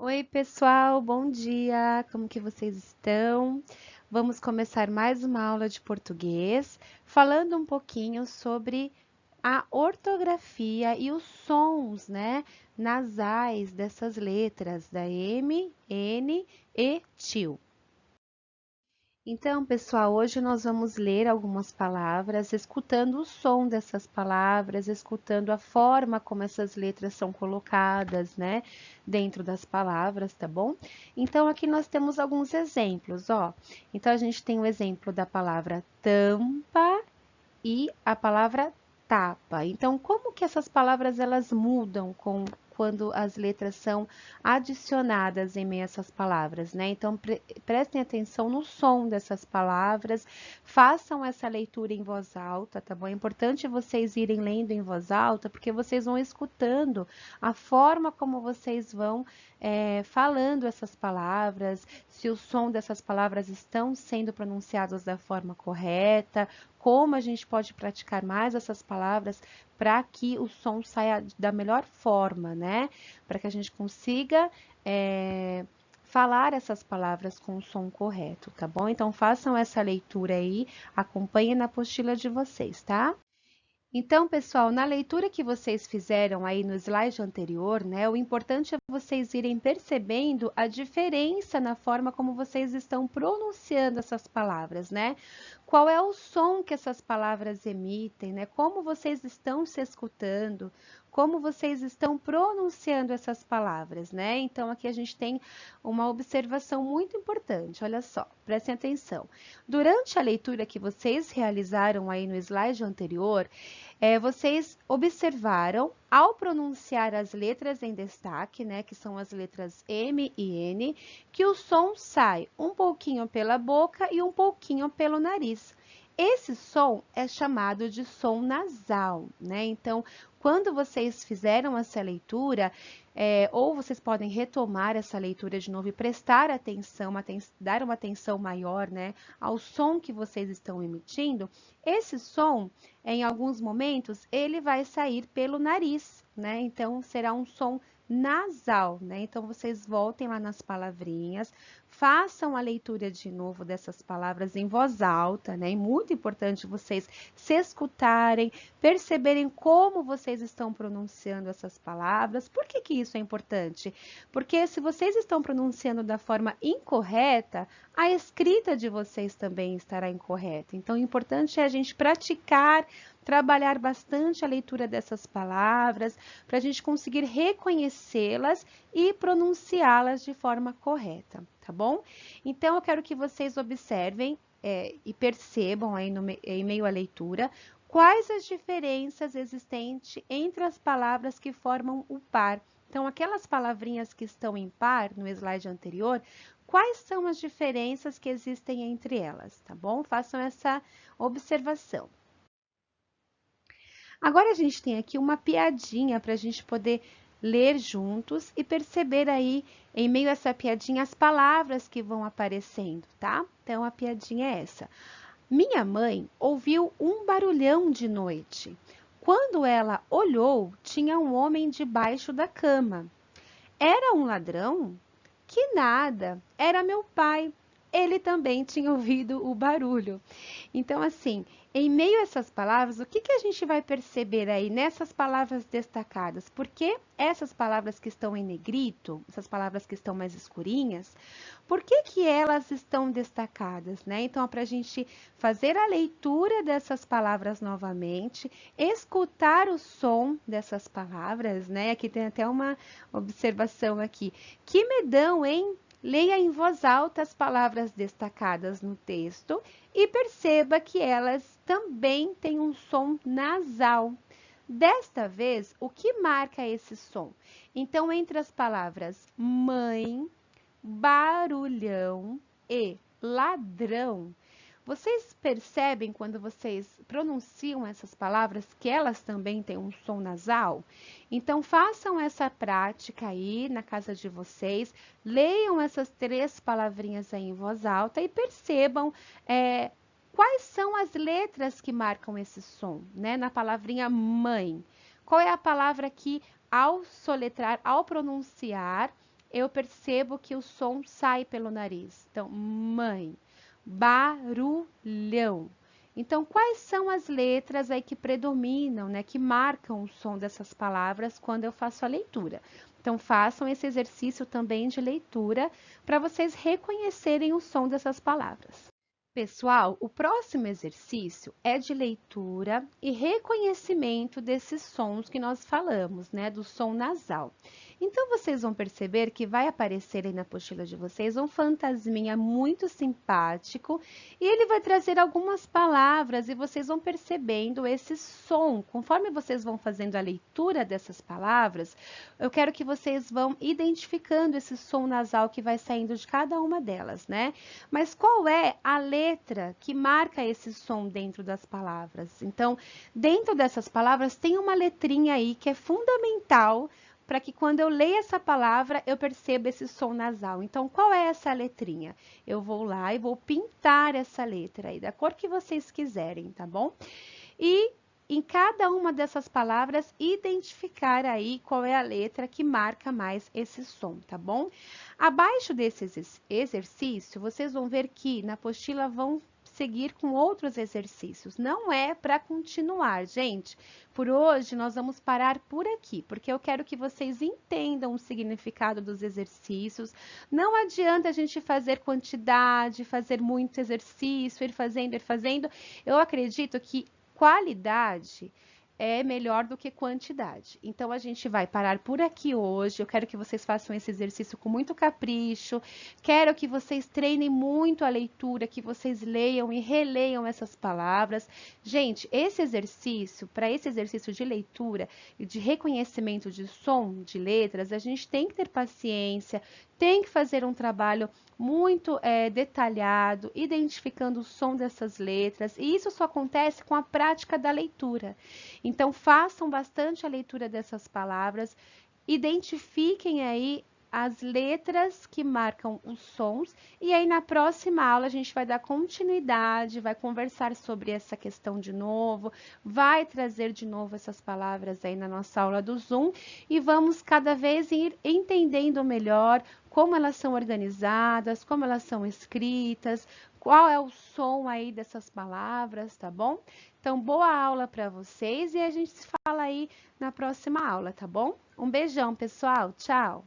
Oi, pessoal, bom dia. Como que vocês estão? Vamos começar mais uma aula de português, falando um pouquinho sobre a ortografia e os sons, né, nasais dessas letras da M, N e tio. Então, pessoal, hoje nós vamos ler algumas palavras, escutando o som dessas palavras, escutando a forma como essas letras são colocadas, né, dentro das palavras, tá bom? Então, aqui nós temos alguns exemplos, ó. Então, a gente tem o exemplo da palavra tampa e a palavra tapa. Então, como que essas palavras elas mudam quando as letras são adicionadas em meio a essas palavras, né? Então, prestem atenção no som dessas palavras, façam essa leitura em voz alta, tá bom? É importante vocês irem lendo em voz alta, porque vocês vão escutando a forma como vocês vão falando essas palavras, se o som dessas palavras estão sendo pronunciados da forma correta, como a gente pode praticar mais essas palavras para que o som saia da melhor forma, né? Para que a gente consiga falar essas palavras com o som correto, tá bom? Então façam essa leitura aí, acompanhem na apostila de vocês, tá? Então, pessoal, na leitura que vocês fizeram aí no slide anterior, né, o importante é vocês irem percebendo a diferença na forma como vocês estão pronunciando essas palavras, né? Qual é o som que essas palavras emitem, né? Como vocês estão se escutando, como vocês estão pronunciando essas palavras, né? Então, aqui a gente tem uma observação muito importante, olha só, prestem atenção. Durante a leitura que vocês realizaram aí no slide anterior, vocês observaram, ao pronunciar as letras em destaque, né, que são as letras M e N, que o som sai um pouquinho pela boca e um pouquinho pelo nariz. Esse som é chamado de som nasal, né? Então, quando vocês fizeram essa leitura, ou vocês podem retomar essa leitura de novo e prestar atenção, dar uma atenção maior, né, ao som que vocês estão emitindo, esse som em alguns momentos, ele vai sair pelo nariz, né? Então, será um som nasal, né? Então, vocês voltem lá nas palavrinhas, façam a leitura de novo dessas palavras em voz alta, né? É muito importante vocês se escutarem, perceberem como vocês estão pronunciando essas palavras. Por que que isso é importante? Porque se vocês estão pronunciando da forma incorreta, a escrita de vocês também estará incorreta. Então, o importante é a gente praticar, trabalhar bastante a leitura dessas palavras, para a gente conseguir reconhecê-las e pronunciá-las de forma correta, tá bom? Então, eu quero que vocês observem e percebam aí em meio à leitura quais as diferenças existentes entre as palavras que formam o par. Então, aquelas palavrinhas que estão em par no slide anterior, quais são as diferenças que existem entre elas, tá bom? Façam essa observação. Agora a gente tem aqui uma piadinha para a gente poder ler juntos e perceber aí, em meio a essa piadinha, as palavras que vão aparecendo, tá? Então a piadinha é essa. Minha mãe ouviu um barulhão de noite. Quando ela olhou, tinha um homem debaixo da cama. Era um ladrão? Que nada, era meu pai. Ele também tinha ouvido o barulho. Então, assim, em meio a essas palavras, o que que a gente vai perceber aí nessas palavras destacadas? Porque essas palavras que estão em negrito, essas palavras que estão mais escurinhas, por que que elas estão destacadas, né? Então, para a gente fazer a leitura dessas palavras novamente, escutar o som dessas palavras, né? Aqui tem até uma observação aqui. Que medão, hein? Leia em voz alta as palavras destacadas no texto e perceba que elas também têm um som nasal. Desta vez, o que marca esse som? Então, entre as palavras mãe, barulhão e ladrão, vocês percebem quando vocês pronunciam essas palavras que elas também têm um som nasal? Então, façam essa prática aí na casa de vocês, leiam essas três palavrinhas aí em voz alta e percebam quais são as letras que marcam esse som, né? Na palavrinha mãe. Qual é a palavra que, ao soletrar, ao pronunciar, eu percebo que o som sai pelo nariz. Então, mãe, barulhão. Então, quais são as letras aí que predominam, né, que marcam o som dessas palavras quando eu faço a leitura? Então, façam esse exercício também de leitura para vocês reconhecerem o som dessas palavras. Pessoal, o próximo exercício é de leitura e reconhecimento desses sons que nós falamos, né, do som nasal. Então, vocês vão perceber que vai aparecer aí na apostila de vocês um fantasminha muito simpático e ele vai trazer algumas palavras e vocês vão percebendo esse som. Conforme vocês vão fazendo a leitura dessas palavras, eu quero que vocês vão identificando esse som nasal que vai saindo de cada uma delas, né? Mas qual é a letra que marca esse som dentro das palavras? Então, dentro dessas palavras tem uma letrinha aí que é fundamental para que quando eu leio essa palavra, eu perceba esse som nasal. Então, qual é essa letrinha? Eu vou lá e vou pintar essa letra aí, da cor que vocês quiserem, tá bom? E em cada uma dessas palavras, identificar aí qual é a letra que marca mais esse som, tá bom? Abaixo desse exercício, vocês vão ver que na apostila vão seguir com outros exercícios. Não é para continuar, gente. Por hoje, nós vamos parar por aqui, porque eu quero que vocês entendam o significado dos exercícios. Não adianta a gente fazer quantidade, fazer muito exercício, ir fazendo, ir fazendo. Eu acredito que qualidade é melhor do que quantidade. Então, a gente vai parar por aqui hoje. Eu quero que vocês façam esse exercício com muito capricho. Quero que vocês treinem muito a leitura, que vocês leiam e releiam essas palavras. Gente, esse exercício, para esse exercício de leitura e de reconhecimento de som, de letras, a gente tem que ter paciência, tem que fazer um trabalho muito detalhado, identificando o som dessas letras, e isso só acontece com a prática da leitura. Então, façam bastante a leitura dessas palavras, identifiquem aí as letras que marcam os sons, e aí na próxima aula a gente vai dar continuidade, vai conversar sobre essa questão de novo, vai trazer de novo essas palavras aí na nossa aula do Zoom, e vamos cada vez ir entendendo melhor como elas são organizadas, como elas são escritas, qual é o som aí dessas palavras, tá bom? Então, boa aula para vocês e a gente se fala aí na próxima aula, tá bom? Um beijão, pessoal. Tchau!